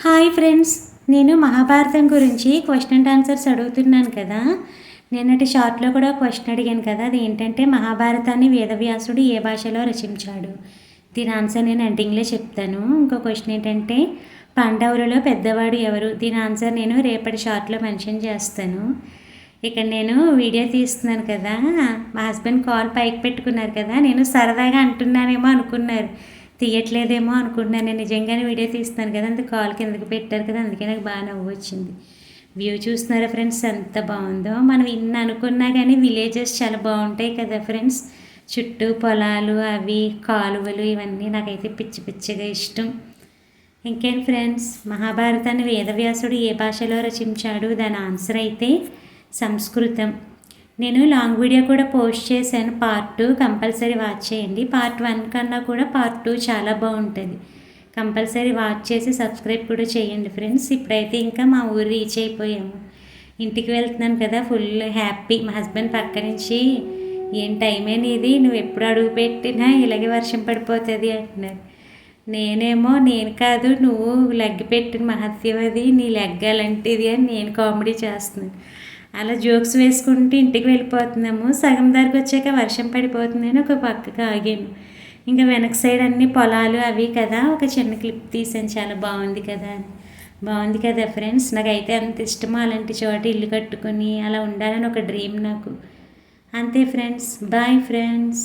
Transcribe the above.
Hi friends, నేను మహాభారతం గురించి question and answers అడుగుతున్నాను కదా. నిన్నటి షార్ట్లో కూడా క్వశ్చన్ అడిగాను కదా. అది ఏంటంటే మహాభారతాన్ని వేదవ్యాసుడు ఏ భాషలో రచించాడు. దీని ఆన్సర్ నేను ఎండింగ్లో చెప్తాను. ఇంకో క్వశ్చన్ ఏంటంటే పాండవులలో పెద్దవాడు ఎవరు. దీని ఆన్సర్ నేను రేపటి షార్ట్లో మెన్షన్ చేస్తాను. ఇక్కడ నేను వీడియో తీస్తున్నాను కదా, మా హస్బెండ్ కాల్ పైకి పెట్టుకున్నారు కదా, నేను సరదాగా అంటున్నానేమో అనుకున్నారు, తీయట్లేదేమో అనుకుంటున్నాను. నేను నిజంగానే వీడియో తీస్తాను కదా, అందుకు కాల్ కిందకి పెట్టారు కదా, అందుకే నాకు బాగా నవ్వు వచ్చింది. వ్యూ చూస్తున్నారా ఫ్రెండ్స్, ఎంత బాగుందో. మనం ఇన్ని అనుకున్నా కానీ విలేజెస్ చాలా బాగుంటాయి కదా ఫ్రెండ్స్. చుట్టూ పొలాలు, అవి కాలువలు, ఇవన్నీ నాకైతే పిచ్చి పిచ్చిగా ఇష్టం. ఇంకేం ఫ్రెండ్స్, మహాభారతాన్ని వేదవ్యాసుడు ఏ భాషలో రచించాడు. దాని ఆన్సర్ అయితే సంస్కృతం. నేను లాంగ్ వీడియో కూడా పోస్ట్ చేశాను, పార్ట్ 2 కంపల్సరీ వాచ్ చేయండి. పార్ట్ 1 కన్నా కూడా పార్ట్ 2 చాలా బాగుంటుంది. కంపల్సరీ వాచ్ చేసి సబ్స్క్రైబ్ కూడా చేయండి ఫ్రెండ్స్. ఇప్పుడైతే ఇంకా మా ఊరు రీచ్ అయిపోయాము, ఇంటికి వెళ్తున్నాను కదా, ఫుల్ హ్యాపీ. మా హస్బెండ్ పక్క నుంచి ఏం టైమే నీది, నువ్వు ఎప్పుడు అడుగు పెట్టినా ఇలాగే వర్షం పడిపోతుంది అంటున్నారు. నేను కాదు, నువ్వు లెగ్ పెట్టిన మహత్యం అది, నీ లెగ్ అలాంటిది అని నేను కామెడీ చేస్తున్నాను. అలా జోక్స్ వేసుకుంటూ ఇంటికి వెళ్ళిపోతున్నాము. సగం దారికి వచ్చాక వర్షం పడిపోతుందని ఒక పక్కకు ఆగాను. ఇంకా వెనక సైడ్ అన్ని పొలాలు అవి కదా, ఒక చిన్న క్లిప్ తీసాను, చాలా బాగుంది కదా అని. బాగుంది కదా ఫ్రెండ్స్, నాకైతే అంత ఇష్టమో అలాంటి చోట ఇల్లు కట్టుకొని అలా ఉండాలని ఒక డ్రీమ్ నాకు. అంతే ఫ్రెండ్స్, బాయ్ ఫ్రెండ్స్.